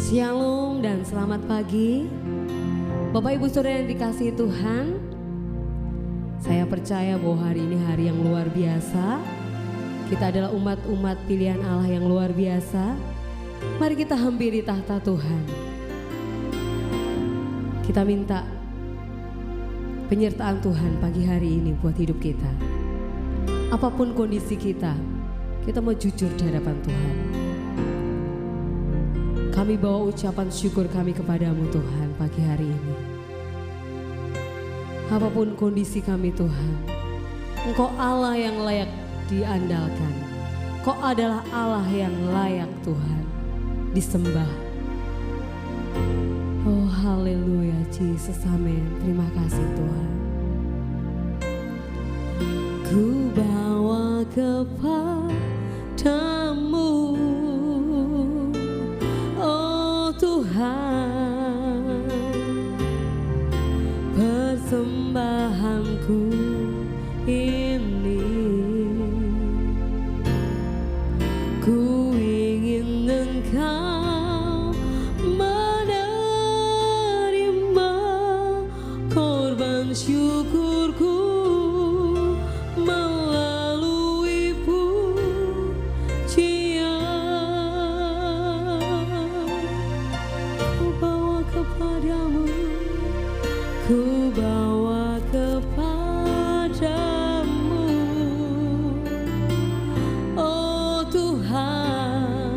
Shalom dan selamat pagi Bapak Ibu Saudara yang dikasihi Tuhan. Saya percaya bahwa hari ini hari yang luar biasa. Kita adalah umat-umat pilihan Allah yang luar biasa. Mari kita hampiri tahta Tuhan. Kita minta penyertaan Tuhan pagi hari ini buat hidup kita. Apapun kondisi kita mau jujur di hadapan Tuhan. Kami bawa ucapan syukur kami kepadamu Tuhan pagi hari ini. Apapun kondisi kami Tuhan, Engkau Allah yang layak diandalkan. Engkau adalah Allah yang layak Tuhan disembah. Oh haleluya Jesus, amin. Terima kasih Tuhan. Ku bawa kepadamu Tuhan, persembahanku ini. Ku ingin Engkau menerima korban syukurku melalui pujian. Ku bawa kepadamu, oh Tuhan,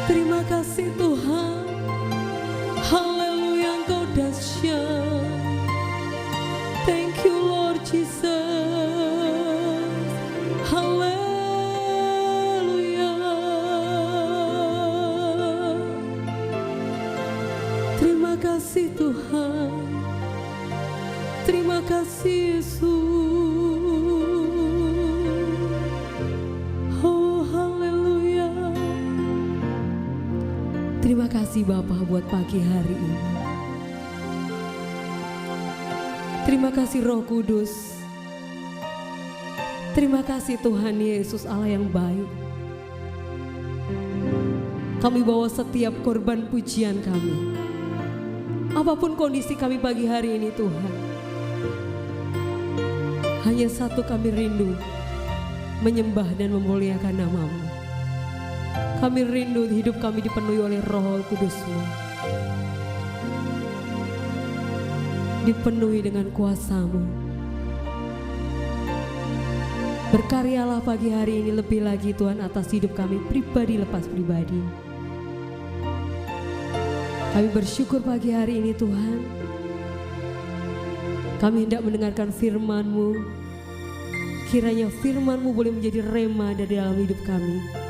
Terima kasih Tuhan. Haleluya, Engkau dahsyat. Thank you Lord Jesus. Haleluya. Terima kasih Tuhan. Terima kasih Yesus. Oh haleluya. Terima kasih Bapa buat pagi hari ini. Terima kasih Roh Kudus. Terima kasih Tuhan Yesus Allah yang baik. Kami bawa setiap korban pujian kami. Apapun kondisi kami pagi hari ini Tuhan. Hanya satu kami rindu, menyembah dan memuliakan nama-Mu. Kami rindu hidup kami dipenuhi oleh Roh Kudus-Mu. Dipenuhi dengan kuasa-Mu. Berkaryalah pagi hari ini lebih lagi Tuhan atas hidup kami pribadi lepas pribadi. Kami bersyukur pagi hari ini Tuhan. Kami hendak mendengarkan firman-Mu. Kiranya firman-Mu boleh menjadi rema dari dalam hidup kami.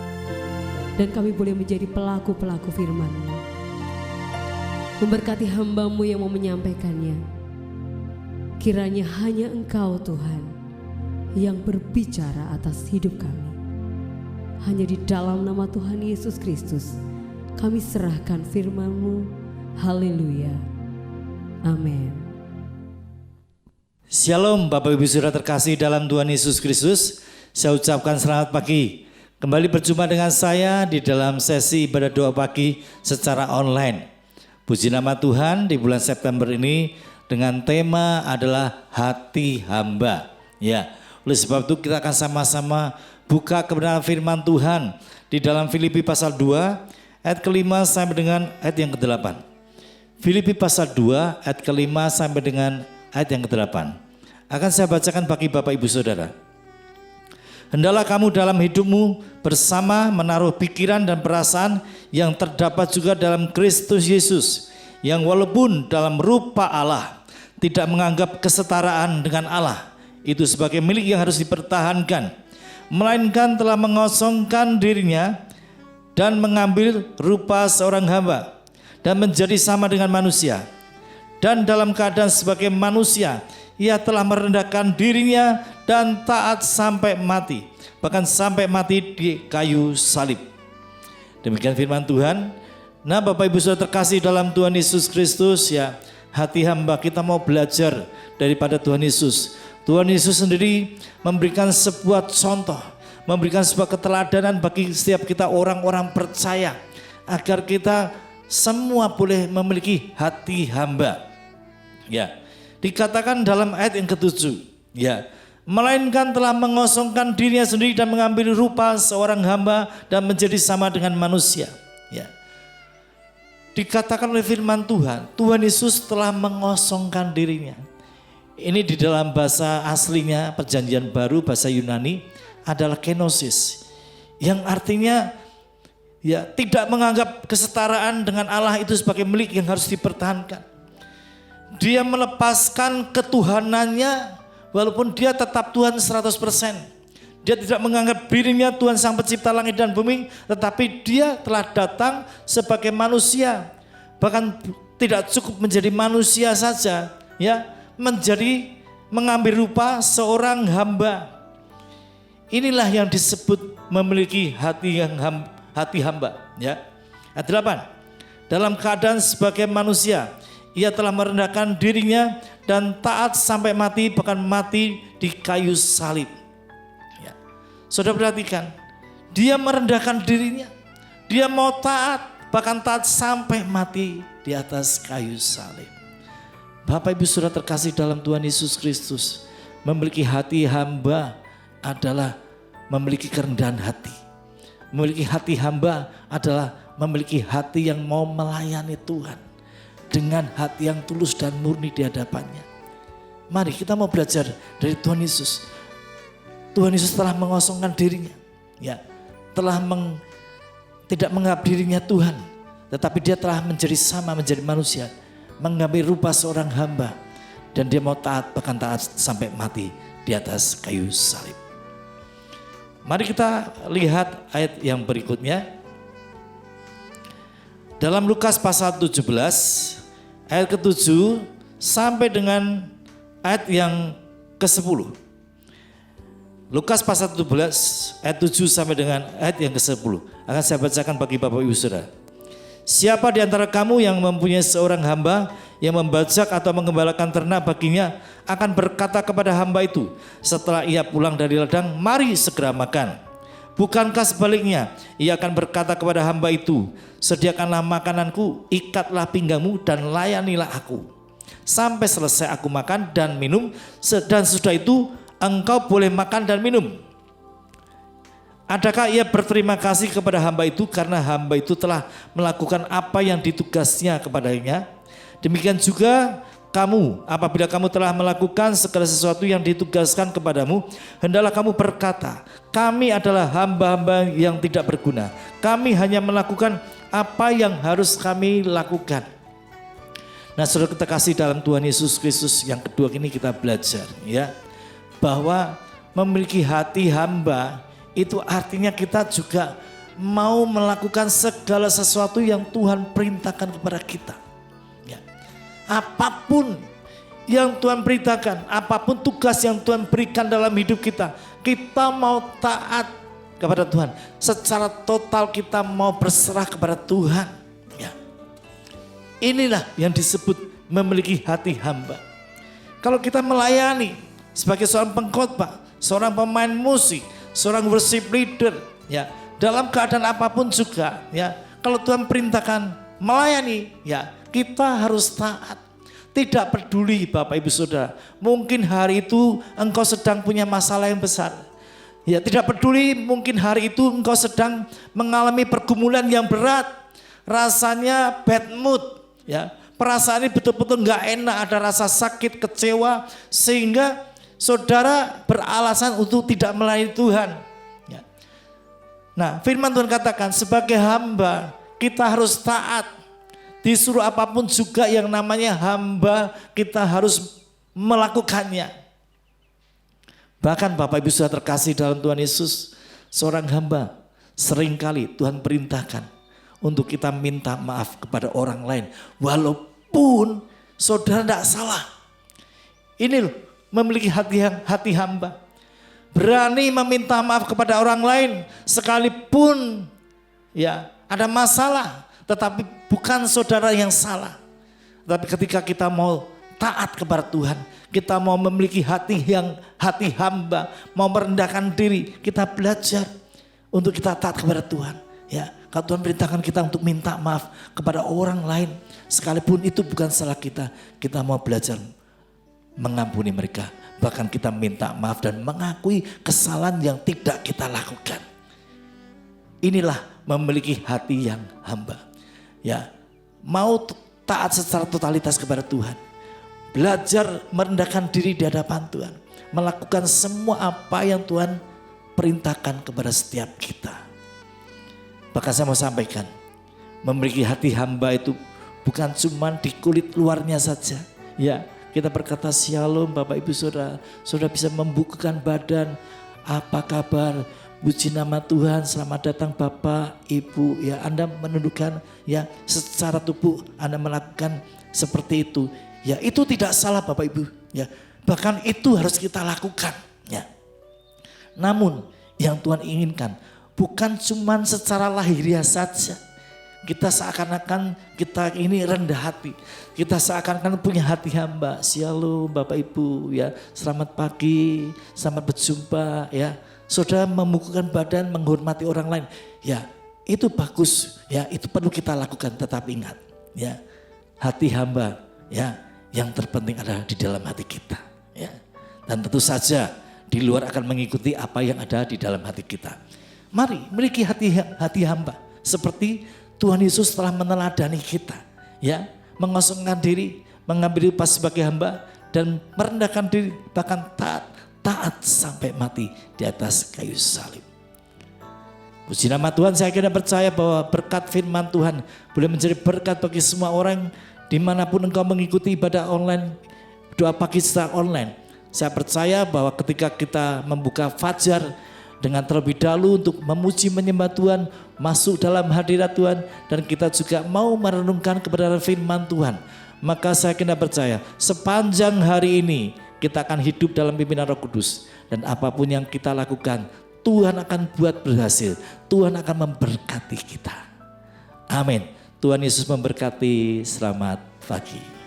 Dan kami boleh menjadi pelaku-pelaku firman-Mu. Memberkati hamba-Mu yang mau menyampaikannya. Kiranya hanya Engkau Tuhan yang berbicara atas hidup kami. Hanya di dalam nama Tuhan Yesus Kristus kami serahkan firman-Mu. Haleluya. Amin. Shalom Bapak Ibu Saudara terkasih dalam Tuhan Yesus Kristus. Saya ucapkan selamat pagi. Kembali berjumpa dengan saya di dalam sesi ibadah doa pagi secara online. Puji nama Tuhan, di bulan September ini dengan tema adalah hati hamba. Ya, oleh sebab itu kita akan sama-sama buka kebenaran firman Tuhan di dalam Filipi pasal 2 ayat ke-5 sampai dengan ayat yang ke-8. Filipi pasal 2 ayat ke-5 sampai dengan ayat yang ke-8. Akan saya bacakan bagi Bapak Ibu Saudara. Hendaklah kamu dalam hidupmu bersama menaruh pikiran dan perasaan yang terdapat juga dalam Kristus Yesus, yang walaupun dalam rupa Allah tidak menganggap kesetaraan dengan Allah itu sebagai milik yang harus dipertahankan, melainkan telah mengosongkan dirinya dan mengambil rupa seorang hamba dan menjadi sama dengan manusia. Dan dalam keadaan sebagai manusia, ia telah merendahkan dirinya dan taat sampai mati, bahkan sampai mati di kayu salib. Demikian firman Tuhan. Nah Bapak Ibu Saudara terkasih dalam Tuhan Yesus Kristus, ya, hati hamba kita mau belajar daripada Tuhan Yesus. Tuhan Yesus sendiri memberikan sebuah contoh, memberikan sebuah keteladanan bagi setiap kita orang-orang percaya, agar kita semua boleh memiliki hati hamba. Ya, dikatakan dalam ayat yang ke-7, ya, melainkan telah mengosongkan dirinya sendiri dan mengambil rupa seorang hamba dan menjadi sama dengan manusia. Ya, dikatakan oleh firman Tuhan, Tuhan Yesus telah mengosongkan dirinya. Ini di dalam bahasa aslinya Perjanjian Baru, bahasa Yunani adalah kenosis, yang artinya ya tidak menganggap kesetaraan dengan Allah itu sebagai milik yang harus dipertahankan. Dia melepaskan ketuhanannya walaupun dia tetap Tuhan 100%. Dia tidak menganggap dirinya Tuhan Sang Pencipta langit dan bumi, tetapi dia telah datang sebagai manusia. Bahkan tidak cukup menjadi manusia saja, ya, mengambil rupa seorang hamba. Inilah yang disebut memiliki hati hamba, ya. Ayat 8. Dalam keadaan sebagai manusia, ia telah merendahkan dirinya dan taat sampai mati, bahkan mati di kayu salib. Ya. Saudara perhatikan, dia merendahkan dirinya, dia mau taat, bahkan taat sampai mati di atas kayu salib. Bapak Ibu Saudara terkasih dalam Tuhan Yesus Kristus, memiliki hati hamba adalah memiliki kerendahan hati. Memiliki hati hamba adalah memiliki hati yang mau melayani Tuhan dengan hati yang tulus dan murni di hadapannya. Mari kita mau belajar dari Tuhan Yesus. Tuhan Yesus telah mengosongkan dirinya, ya, telah tidak menganggap dirinya Tuhan, tetapi dia telah menjadi sama, menjadi manusia, mengambil rupa seorang hamba, dan dia mau taat, bahkan taat sampai mati di atas kayu salib. Mari kita lihat ayat yang berikutnya. Dalam Lukas pasal 17 ayat ke-7 sampai dengan ayat yang ke-10. Lukas pasal 17 ayat 7 sampai dengan ayat yang ke-10. Akan saya bacakan bagi Bapak Ibu Saudara. Siapa di antara kamu yang mempunyai seorang hamba yang membajak atau mengembalakan ternak baginya akan berkata kepada hamba itu setelah ia pulang dari ladang, mari segera makan. Bukankah sebaliknya ia akan berkata kepada hamba itu, sediakanlah makananku, ikatlah pinggangmu dan layanilah aku sampai selesai aku makan dan minum, dan sudah itu engkau boleh makan dan minum. Adakah ia berterima kasih kepada hamba itu karena hamba itu telah melakukan apa yang ditugasnya kepadanya? Demikian juga kamu, apabila kamu telah melakukan segala sesuatu yang ditugaskan kepadamu, hendaklah kamu berkata, kami adalah hamba-hamba yang tidak berguna. Kami hanya melakukan apa yang harus kami lakukan. Nah, saudara kita kasih dalam Tuhan Yesus Kristus, yang kedua ini kita belajar ya, bahwa memiliki hati hamba itu artinya kita juga mau melakukan segala sesuatu yang Tuhan perintahkan kepada kita. Ya. Apapun yang Tuhan perintahkan, apapun tugas yang Tuhan berikan dalam hidup kita, kita mau taat kepada Tuhan. Secara total kita mau berserah kepada Tuhan. Ya. Inilah yang disebut memiliki hati hamba. Kalau kita melayani sebagai seorang pengkhotbah, seorang pemain musik, seorang worship leader, ya, dalam keadaan apapun juga, ya, kalau Tuhan perintahkan melayani, ya, kita harus taat. Tidak peduli Bapak Ibu Saudara, mungkin hari itu engkau sedang punya masalah yang besar. Ya, tidak peduli mungkin hari itu engkau sedang mengalami pergumulan yang berat, rasanya bad mood, ya, perasaan ini betul-betul nggak enak, ada rasa sakit, kecewa, sehingga saudara beralasan untuk tidak melayani Tuhan. Ya. Nah, firman Tuhan katakan sebagai hamba kita harus taat. Disuruh apapun juga yang namanya hamba kita harus melakukannya. Bahkan Bapak Ibu sudah terkasih dalam Tuhan Yesus, seorang hamba seringkali Tuhan perintahkan untuk kita minta maaf kepada orang lain. Walaupun saudara tidak salah. Ini loh, memiliki hati hamba, berani meminta maaf kepada orang lain sekalipun ya ada masalah, tetapi bukan saudara yang salah. Tapi ketika kita mau taat kepada Tuhan, kita mau memiliki hati hamba, mau merendahkan diri, kita belajar untuk kita taat kepada Tuhan. Ya, kalau Tuhan perintahkan kita untuk minta maaf kepada orang lain, sekalipun itu bukan salah kita, kita mau belajar mengampuni mereka, bahkan kita minta maaf dan mengakui kesalahan yang tidak kita lakukan. Inilah memiliki hati yang hamba. Ya, mau taat secara totalitas kepada Tuhan, belajar merendahkan diri di hadapan Tuhan, melakukan semua apa yang Tuhan perintahkan kepada setiap kita. Bahkan saya mau sampaikan, memiliki hati hamba itu bukan cuma di kulit luarnya saja. Ya, kita berkata shalom Bapak Ibu Saudara, saudara bisa membukakan badan, apa kabar, puji nama Tuhan, selamat datang Bapak Ibu, ya Anda menundukkan, ya secara tubuh Anda melakukan seperti itu, ya itu tidak salah Bapak Ibu, ya bahkan itu harus kita lakukan, ya. Namun yang Tuhan inginkan bukan cuma secara lahiriah saja. Kita seakan-akan kita ini rendah hati. Kita seakan-akan punya hati hamba. Shalom Bapak Ibu, ya. Selamat pagi, selamat berjumpa, ya. Saudara membukakan badan menghormati orang lain. Ya, itu bagus, ya. Itu perlu kita lakukan, tetapi ingat, ya. Hati hamba, ya, yang terpenting adalah di dalam hati kita, ya. Dan tentu saja di luar akan mengikuti apa yang ada di dalam hati kita. Mari miliki hati hamba seperti Tuhan Yesus telah meneladani kita, ya, mengosongkan diri, mengambil pas sebagai hamba dan merendahkan diri, bahkan taat sampai mati di atas kayu salib. Puji nama Tuhan, saya kira percaya bahwa berkat firman Tuhan boleh menjadi berkat bagi semua orang dimanapun engkau mengikuti ibadah online, doa pagi secara online. Saya percaya bahwa ketika kita membuka fajar dengan terlebih dahulu untuk memuji menyembah Tuhan, masuk dalam hadirat Tuhan, dan kita juga mau merenungkan kebenaran firman Tuhan, maka saya kira percaya sepanjang hari ini kita akan hidup dalam pimpinan Roh Kudus, dan apapun yang kita lakukan Tuhan akan buat berhasil. Tuhan akan memberkati kita. Amin. Tuhan Yesus memberkati. Selamat pagi.